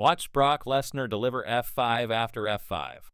Watch Brock Lesnar deliver F5 after F5.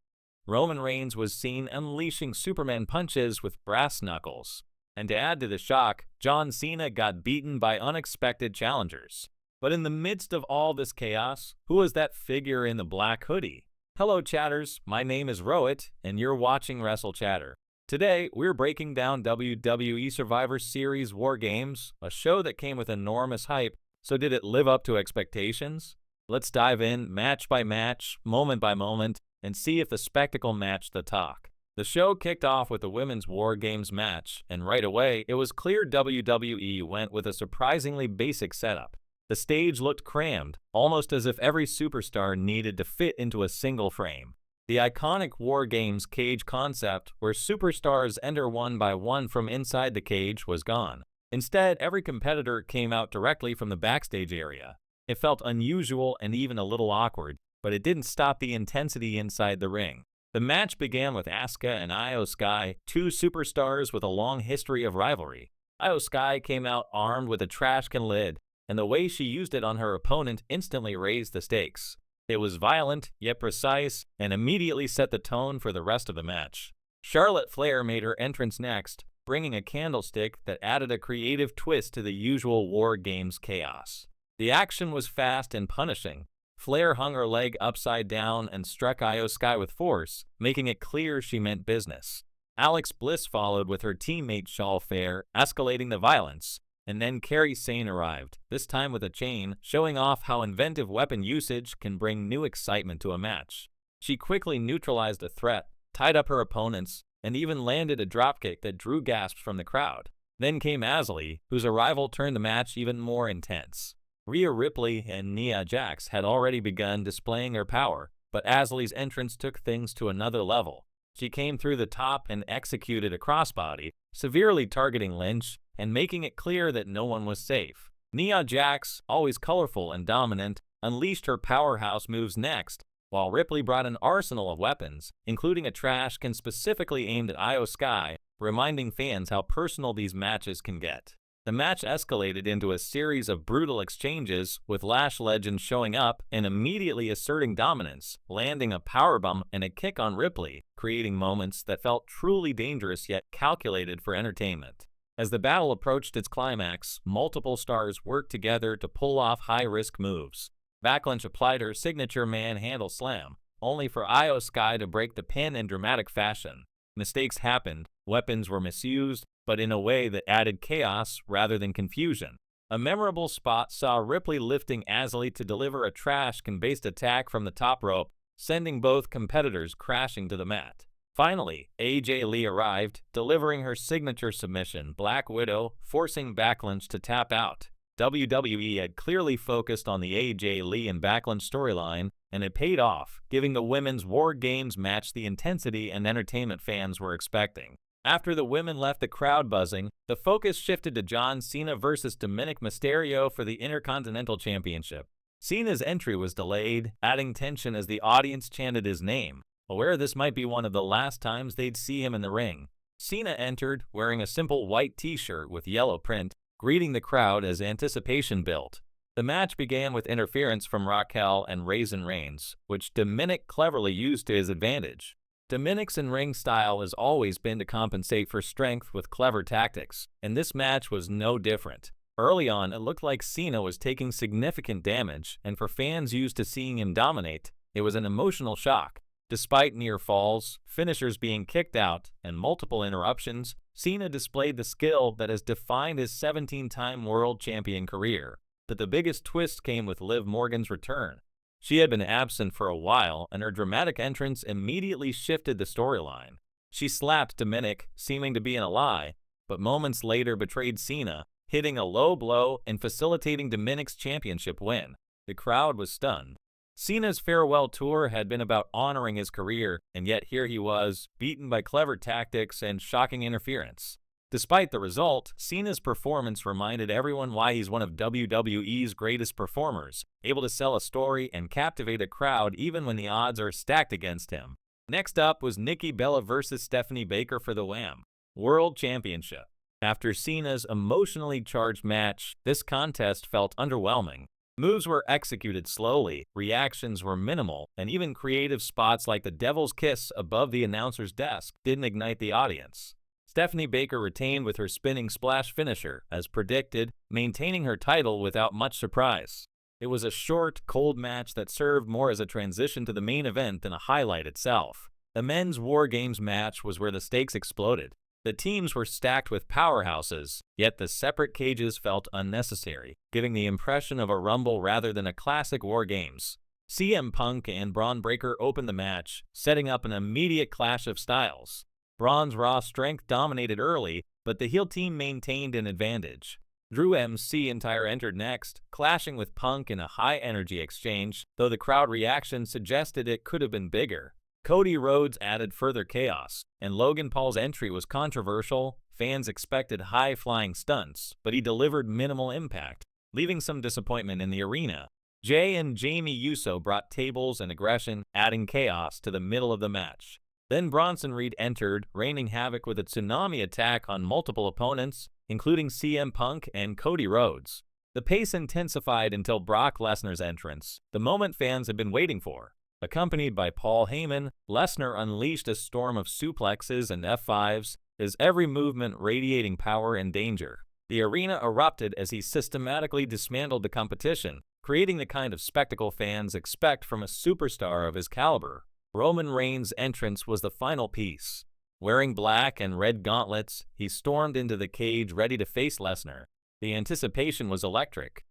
Roman Reigns was seen unleashing Superman punches with brass knuckles. And to add to the shock, John Cena got beaten by unexpected challengers. But in the midst of all this chaos, who was that figure in the black hoodie? Hello chatters, my name is Rowit, and you're watching Wrestle Chatter. Today, we're breaking down WWE Survivor Series War Games, a show that came with enormous hype. So did it live up to expectations? Let's dive in match by match, moment by moment, and see if the spectacle matched the talk. The show kicked off with the Women's War Games match, and right away, it was clear WWE went with a surprisingly basic setup. The stage looked crammed, almost as if every superstar needed to fit into a single frame. The iconic War Games cage concept, where superstars enter one by one from inside the cage, was gone. Instead, every competitor came out directly from the backstage area. It felt unusual and even a little awkward, but it didn't stop the intensity inside the ring. The match began with Asuka and Io Sky, two superstars with a long history of rivalry. Io Sky came out armed with a trash can lid, and the way she used it on her opponent instantly raised the stakes. It was violent, yet precise, and immediately set the tone for the rest of the match. Charlotte Flair made her entrance next, bringing a candlestick that added a creative twist to the usual War Games chaos. The action was fast and punishing. Flair hung her leg upside down and struck Io Sky with force, making it clear she meant business. Alex Bliss followed with her teammate Charlotte Flair, escalating the violence. And then Kairi Sane arrived, this time with a chain, showing off how inventive weapon usage can bring new excitement to a match. She quickly neutralized a threat, tied up her opponents, and even landed a dropkick that drew gasps from the crowd. Then came Asuka, whose arrival turned the match even more intense. Rhea Ripley and Nia Jax had already begun displaying their power, but Asuka's entrance took things to another level. She came through the top and executed a crossbody, severely targeting Lynch and making it clear that no one was safe. Nia Jax, always colorful and dominant, unleashed her powerhouse moves next, while Ripley brought an arsenal of weapons, including a trash can specifically aimed at Io Sky, reminding fans how personal these matches can get. The match escalated into a series of brutal exchanges, with Lash Legend showing up and immediately asserting dominance, landing a powerbomb and a kick on Ripley, creating moments that felt truly dangerous yet calculated for entertainment. As the battle approached its climax, multiple stars worked together to pull off high-risk moves. Backlunch applied her signature manhandle slam, only for Io Sky to break the pin in dramatic fashion. Mistakes happened, weapons were misused, but in a way that added chaos rather than confusion. A memorable spot saw Ripley lifting Asuka to deliver a trash can-based attack from the top rope, sending both competitors crashing to the mat. Finally, AJ Lee arrived, delivering her signature submission, Black Widow, forcing Backlunch to tap out. WWE had clearly focused on the AJ Lee and Backlunch storyline, and it paid off, giving the Women's War Games match the intensity and entertainment fans were expecting. After the women left the crowd buzzing, the focus shifted to John Cena versus Dominic Mysterio for the Intercontinental Championship. Cena's entry was delayed, adding tension as the audience chanted his name, aware this might be one of the last times they'd see him in the ring. Cena entered, wearing a simple white t-shirt with yellow print, greeting the crowd as anticipation built. The match began with interference from Raquel and Raisin Reigns, which Dominic cleverly used to his advantage. Dominic's in-ring style has always been to compensate for strength with clever tactics, and this match was no different. Early on, it looked like Cena was taking significant damage, and for fans used to seeing him dominate, it was an emotional shock. Despite near falls, finishers being kicked out, and multiple interruptions, Cena displayed the skill that has defined his 17-time world champion career. But the biggest twist came with Liv Morgan's return. She had been absent for a while, and her dramatic entrance immediately shifted the storyline. She slapped Dominic, seeming to be in a lie, but moments later betrayed Cena, hitting a low blow and facilitating Dominic's championship win. The crowd was stunned. Cena's farewell tour had been about honoring his career, and yet here he was, beaten by clever tactics and shocking interference. Despite the result, Cena's performance reminded everyone why he's one of WWE's greatest performers, able to sell a story and captivate a crowd even when the odds are stacked against him. Next up was Nikki Bella versus Stephanie Baker for the WAM World Championship. After Cena's emotionally charged match, this contest felt underwhelming. Moves were executed slowly, reactions were minimal, and even creative spots like the Devil's Kiss above the announcer's desk didn't ignite the audience. Stephanie Baker retained with her spinning splash finisher, as predicted, maintaining her title without much surprise. It was a short, cold match that served more as a transition to the main event than a highlight itself. The men's War Games match was where the stakes exploded. The teams were stacked with powerhouses, yet the separate cages felt unnecessary, giving the impression of a rumble rather than a classic War Games. CM Punk and Braun Breaker opened the match, setting up an immediate clash of styles. Braun's raw strength dominated early, but the heel team maintained an advantage. Drew McIntyre entered next, clashing with Punk in a high-energy exchange, though the crowd reaction suggested it could have been bigger. Cody Rhodes added further chaos, and Logan Paul's entry was controversial. Fans expected high-flying stunts, but he delivered minimal impact, leaving some disappointment in the arena. Jay and Jamie Uso brought tables and aggression, adding chaos to the middle of the match. Then Bronson Reed entered, raining havoc with a tsunami attack on multiple opponents, including CM Punk and Cody Rhodes. The pace intensified until Brock Lesnar's entrance, the moment fans had been waiting for. Accompanied by Paul Heyman, Lesnar unleashed a storm of suplexes and F5s, his every movement radiating power and danger. The arena erupted as he systematically dismantled the competition, creating the kind of spectacle fans expect from a superstar of his caliber. Roman Reigns' entrance was the final piece. Wearing black and red gauntlets, he stormed into the cage ready to face Lesnar. The anticipation was electric.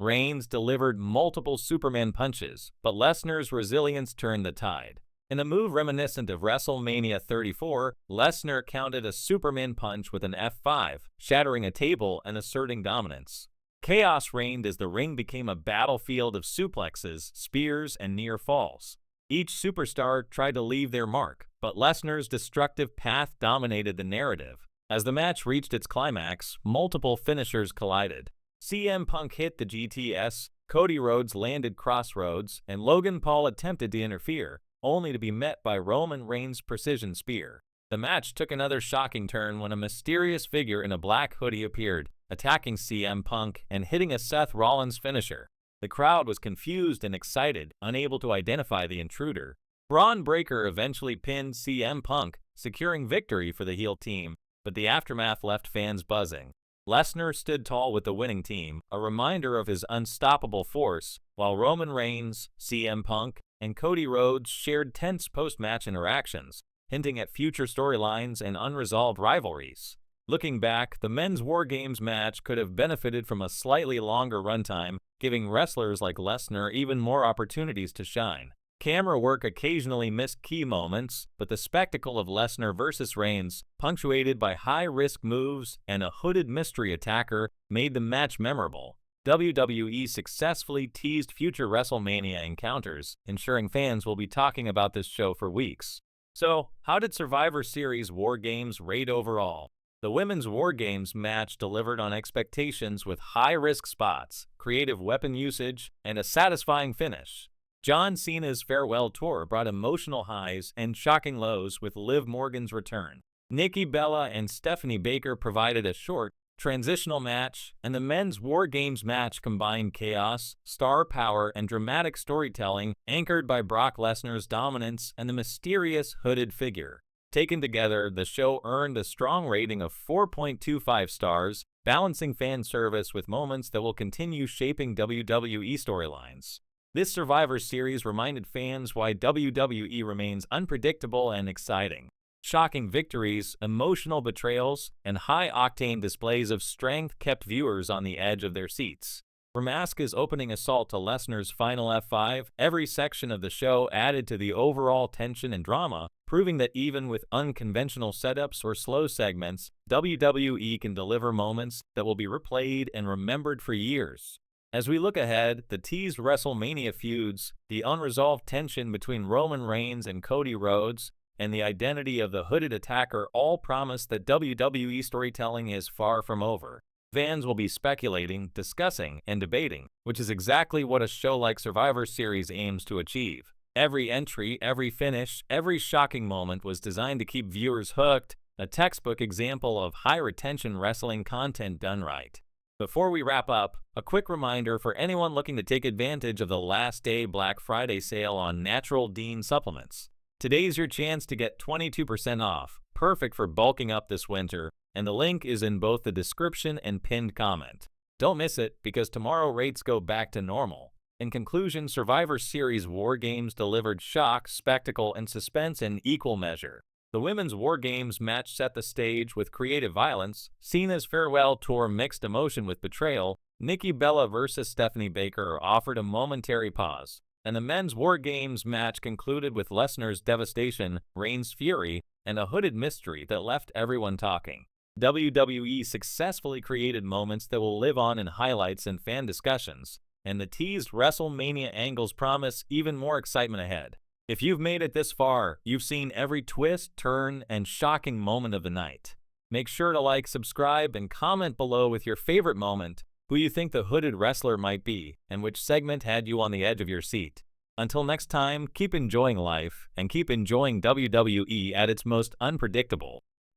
Reigns delivered multiple Superman punches, but Lesnar's resilience turned the tide. In a move reminiscent of WrestleMania 34, Lesnar countered a Superman punch with an F5, shattering a table and asserting dominance. Chaos reigned as the ring became a battlefield of suplexes, spears, and near falls. Each superstar tried to leave their mark, but Lesnar's destructive path dominated the narrative. As the match reached its climax, multiple finishers collided. CM Punk hit the GTS, Cody Rhodes landed Crossroads, and Logan Paul attempted to interfere, only to be met by Roman Reigns' precision spear. The match took another shocking turn when a mysterious figure in a black hoodie appeared, attacking CM Punk and hitting a Seth Rollins finisher. The crowd was confused and excited, unable to identify the intruder. Braun Breaker eventually pinned CM Punk, securing victory for the heel team, but the aftermath left fans buzzing. Lesnar stood tall with the winning team, a reminder of his unstoppable force, while Roman Reigns, CM Punk, and Cody Rhodes shared tense post-match interactions, hinting at future storylines and unresolved rivalries. Looking back, the men's War Games match could have benefited from a slightly longer runtime, giving wrestlers like Lesnar even more opportunities to shine. Camera work occasionally missed key moments, but the spectacle of Lesnar versus Reigns, punctuated by high-risk moves and a hooded mystery attacker, made the match memorable. WWE successfully teased future WrestleMania encounters, ensuring fans will be talking about this show for weeks. So, how did Survivor Series War Games rate overall? The Women's War Games match delivered on expectations with high-risk spots, creative weapon usage, and a satisfying finish. John Cena's farewell tour brought emotional highs and shocking lows with Liv Morgan's return. Nikki Bella and Stephanie Baker provided a short, transitional match, and the men's War Games match combined chaos, star power, and dramatic storytelling, anchored by Brock Lesnar's dominance and the mysterious hooded figure. Taken together, the show earned a strong rating of 4.25 stars, balancing fan service with moments that will continue shaping WWE storylines. This Survivor Series reminded fans why WWE remains unpredictable and exciting. Shocking victories, emotional betrayals, and high-octane displays of strength kept viewers on the edge of their seats. From Asuka's opening assault to Lesnar's final F5, every section of the show added to the overall tension and drama, proving that even with unconventional setups or slow segments, WWE can deliver moments that will be replayed and remembered for years. As we look ahead, the teased WrestleMania feuds, the unresolved tension between Roman Reigns and Cody Rhodes, and the identity of the hooded attacker all promise that WWE storytelling is far from over. Fans will be speculating, discussing, and debating, which is exactly what a show like Survivor Series aims to achieve. Every entry, every finish, every shocking moment was designed to keep viewers hooked, a textbook example of high-retention wrestling content done right. Before we wrap up, a quick reminder for anyone looking to take advantage of the last day Black Friday sale on Natural Dean supplements. Today's your chance to get 22% off, perfect for bulking up this winter, and the link is in both the description and pinned comment. Don't miss it, because tomorrow rates go back to normal. In conclusion, Survivor Series War Games delivered shock, spectacle, and suspense in equal measure. The Women's War Games match set the stage with creative violence, Cena's farewell tour mixed emotion with betrayal, Nikki Bella vs. Stephanie Baker offered a momentary pause, and the Men's War Games match concluded with Lesnar's devastation, Reigns' fury, and a hooded mystery that left everyone talking. WWE successfully created moments that will live on in highlights and fan discussions, and the teased WrestleMania angles promise even more excitement ahead. If you've made it this far, you've seen every twist, turn, and shocking moment of the night. Make sure to like, subscribe, and comment below with your favorite moment, who you think the hooded wrestler might be, and which segment had you on the edge of your seat. Until next time, keep enjoying life, and keep enjoying WWE at its most unpredictable.